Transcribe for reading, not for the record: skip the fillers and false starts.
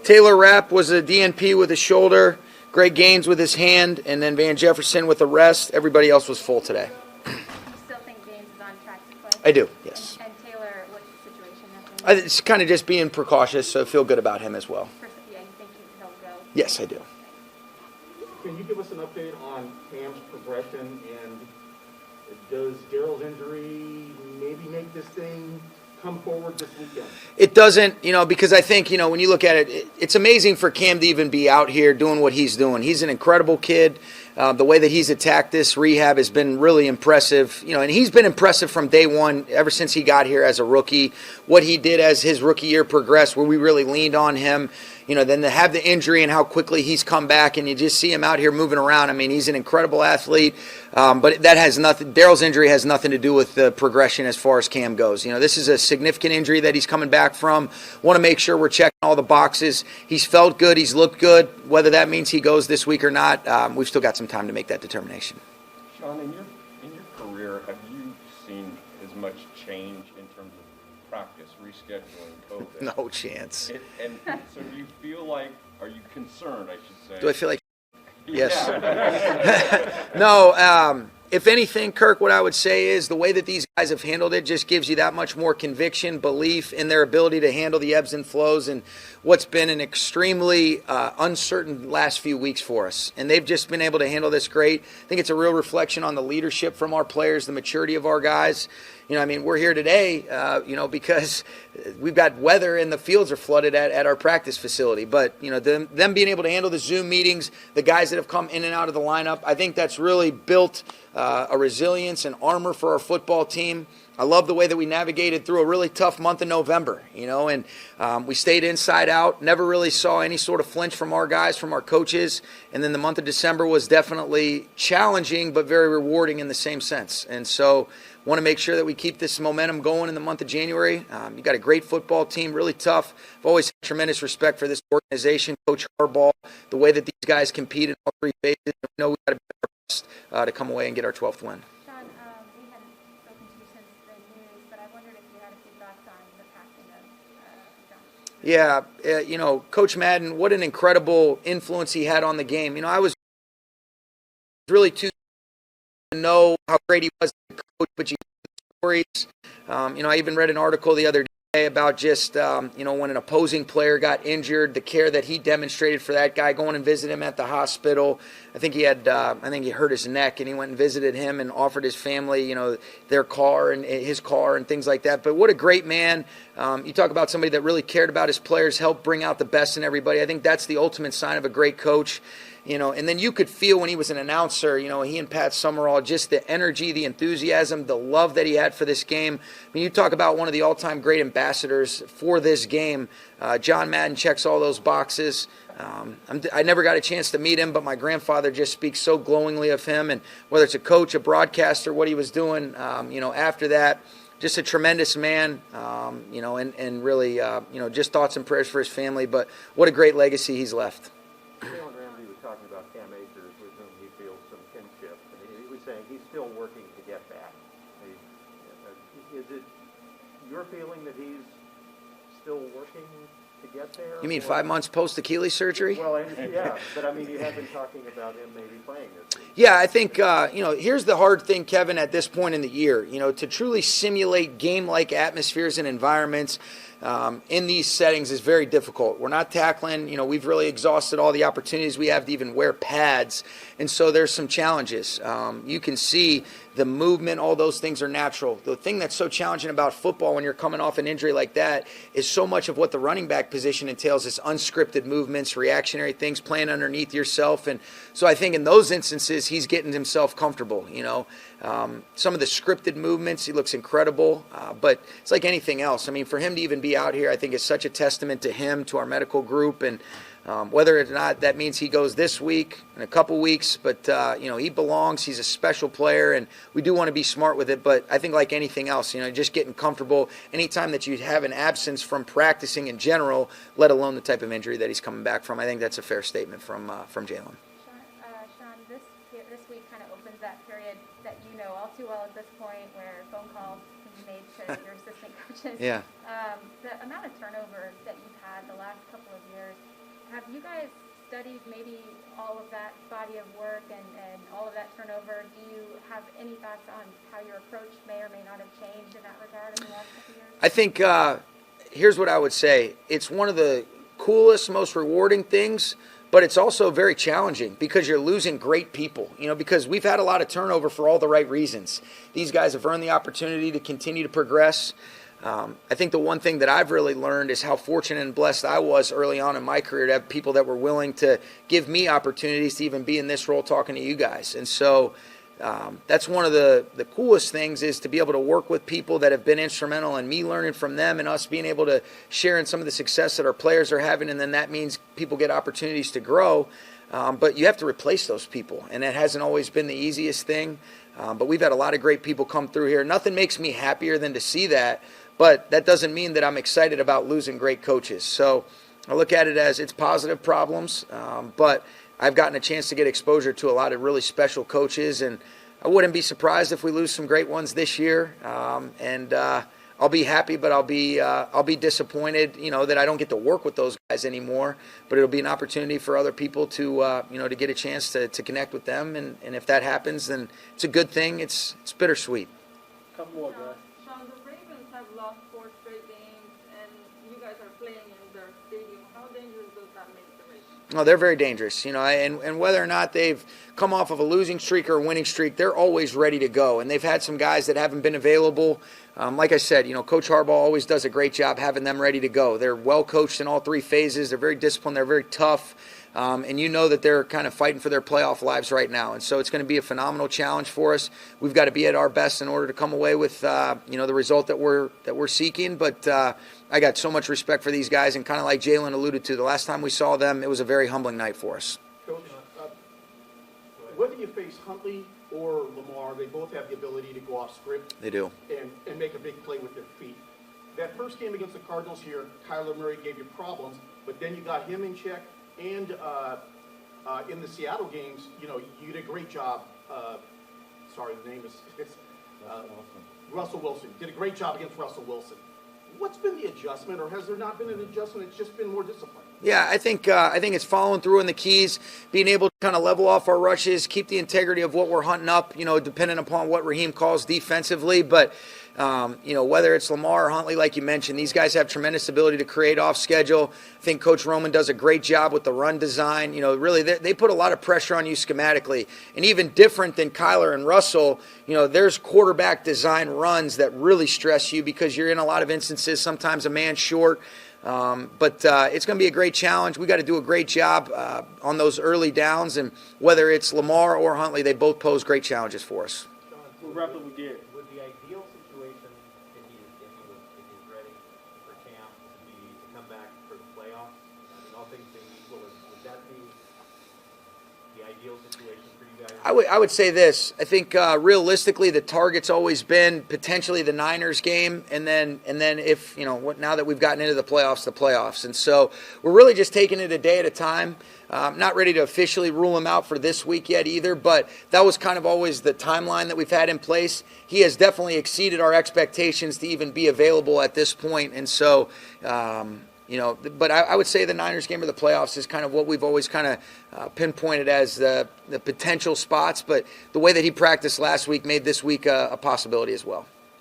Taylor Rapp was a DNP with his shoulder, Greg Gaines with his hand, and then Van Jefferson with the rest. Everybody else was full today. You still think Gaines is on track to play? I do, yes. And Taylor, what's the situation? It's kind of just being precautious, so I feel good about him as well. Yeah, you think he'll go? Yes, I do. Can you give us an update on Cam's progression, and does Daryl's injury maybe make this thing come forward this weekend? It doesn't, because I think, when you look at it, it's amazing for Cam to even be out here doing what he's doing. He's an incredible kid. The way that he's attacked this rehab has been really impressive. And he's been impressive from day one, ever since he got here as a rookie. What he did as his rookie year progressed, where we really leaned on him. Then to have the injury and how quickly he's come back, and you just see him out here moving around. I mean, he's an incredible athlete, but that has nothing. Daryl's injury has nothing to do with the progression as far as Cam goes. This is a significant injury that he's coming back from. Want to make sure we're checking all the boxes. He's felt good. He's looked good. Whether that means he goes this week or not, we've still got some time to make that determination. Sean, in your career, have you seen as much change in terms of practice, rescheduling, COVID? No chance. And so do you feel like, are you concerned, I should say? Do I feel like? Yes. Yeah. No, if anything, Kirk, what I would say is the way that these guys have handled it just gives you that much more conviction, belief in their ability to handle the ebbs and flows and what's been an extremely uncertain last few weeks for us. And they've just been able to handle this great. I think it's a real reflection on the leadership from our players, the maturity of our guys. We're here today, because we've got weather and the fields are flooded at our practice facility. But, them being able to handle the Zoom meetings, the guys that have come in and out of the lineup, I think that's really built a resilience and armor for our football team. I love the way that we navigated through a really tough month in November, and we stayed inside out, never really saw any sort of flinch from our guys, from our coaches. And then the month of December was definitely challenging, but very rewarding in the same sense. And so want to make sure that we keep this momentum going in the month of January. You got a great football team, really tough. I've always had tremendous respect for this organization, Coach Harbaugh, the way that these guys compete in all three phases. We know we got to be our best to come away and get our 12th win. Sean, we hadn't spoken to you since the news, but I wondered if you had a few thoughts on the passing of John. Yeah, Coach Madden, what an incredible influence he had on the game. I was really too to know how great he was as a coach, but you hear the stories. I even read an article the other day about just, when an opposing player got injured, the care that he demonstrated for that guy, going and visiting him at the hospital. I think he hurt his neck, and he went and visited him and offered his family, their car and his car and things like that. But what a great man. You talk about somebody that really cared about his players, helped bring out the best in everybody. I think that's the ultimate sign of a great coach. And then you could feel when he was an announcer, he and Pat Summerall, just the energy, the enthusiasm, the love that he had for this game. You talk about one of the all-time great ambassadors for this game. John Madden checks all those boxes. I never got a chance to meet him, but my grandfather just speaks so glowingly of him. And whether it's a coach, a broadcaster, what he was doing, after that, just a tremendous man, and really, just thoughts and prayers for his family. But what a great legacy he's left. Talking about Cam Akers, with whom he feels some kinship, and he was saying he's still working to get back. Is it your feeling that he's still working to get there? You mean 5 months post Achilles surgery? Well, yeah, but you have been talking about him maybe playing this week. Yeah, I think, here's the hard thing, Kevin, at this point in the year, to truly simulate game-like atmospheres and environments in these settings is very difficult. We're not tackling, we've really exhausted all the opportunities we have to even wear pads, and so there's some challenges. You can see the movement, all those things are natural. The thing that's so challenging about football when you're coming off an injury like that is so much of what the running back position entails is unscripted movements, reactionary things, playing underneath yourself. And so I think in those instances, he's getting himself comfortable, Some of the scripted movements, he looks incredible, but it's like anything else. For him to even be out here, I think is such a testament to him, to our medical group, and whether or not that means he goes this week, in a couple weeks, but, he belongs. He's a special player, and we do want to be smart with it. But I think like anything else, just getting comfortable. Anytime that you have an absence from practicing in general, let alone the type of injury that he's coming back from, I think that's a fair statement from Jalen. Sean, this week kind of opens that period that you know all too well at this point where phone calls can be made to your assistant coaches. Yeah. The amount of turnover that you've had the last couple of years, you guys studied maybe all of that body of work and all of that turnover? Do you have any thoughts on how your approach may or may not have changed in that regard in the last couple of years? I think here's what I would say. It's one of the coolest, most rewarding things, but it's also very challenging because you're losing great people, because we've had a lot of turnover for all the right reasons. These guys have earned the opportunity to continue to progress. I think the one thing that I've really learned is how fortunate and blessed I was early on in my career to have people that were willing to give me opportunities to even be in this role talking to you guys. And so that's one of the coolest things, is to be able to work with people that have been instrumental in me learning from them and us being able to share in some of the success that our players are having, and then that means people get opportunities to grow. But you have to replace those people, and that hasn't always been the easiest thing. But we've had a lot of great people come through here. Nothing makes me happier than to see that, but that doesn't mean that I'm excited about losing great coaches. So I look at it as it's positive problems, but I've gotten a chance to get exposure to a lot of really special coaches, and I wouldn't be surprised if we lose some great ones this year. I'll be happy, but I'll be disappointed, that I don't get to work with those guys anymore. But it'll be an opportunity for other people to, to get a chance to connect with them, and if that happens, then it's a good thing. It's bittersweet. Couple more, guys. Sean, the Ravens have lost 4 straight games, and you guys are playing in their stadium. How dangerous does that make the Ravens? No, they're very dangerous, and whether or not they've come off of a losing streak or a winning streak, they're always ready to go. And they've had some guys that haven't been available. Like I said, Coach Harbaugh always does a great job having them ready to go. They're well coached in all 3 phases. They're very disciplined. They're very tough. And that they're kind of fighting for their playoff lives right now. And so it's going to be a phenomenal challenge for us. We've got to be at our best in order to come away with, the result that we're seeking. But I got so much respect for these guys, and kind of like Jalen alluded to, the last time we saw them, it was a very humbling night for us. Coach, whether you face Huntley or Lamar, they both have the ability to go off script. They do. And make a big play with their feet. That first game against the Cardinals here, Kyler Murray gave you problems, but then you got him in check. And in the Seattle games, you did a great job. Sorry, the name is Russell Wilson. Did a great job against Russell Wilson. What's been the adjustment, or has there not been an adjustment? It's just been more discipline. Yeah, I think it's following through in the keys, being able to kind of level off our rushes, keep the integrity of what we're hunting up, depending upon what Raheem calls defensively. But, whether it's Lamar or Huntley, like you mentioned, these guys have tremendous ability to create off schedule. I think Coach Roman does a great job with the run design. Really, they put a lot of pressure on you schematically. And even different than Kyler and Russell, there's quarterback design runs that really stress you because you're in a lot of instances, sometimes a man short. But it's going to be a great challenge. We got to do a great job on those early downs, and whether it's Lamar or Huntley, they both pose great challenges for us. We'll wrap up with Garrett. Would the ideal situation, if he's ready for camp, to come back for the playoffs? I mean, all things being equal, would that be the ideal situation for you guys? I would say this. I think realistically, the target's always been potentially the Niners game, and then if now that we've gotten into the playoffs, and so we're really just taking it a day at a time. Not ready to officially rule him out for this week yet either, but that was kind of always the timeline that we've had in place. He has definitely exceeded our expectations to even be available at this point, and so. But I would say the Niners game or the playoffs is kind of what we've always kind of pinpointed as the potential spots. But the way that he practiced last week made this week a possibility as well.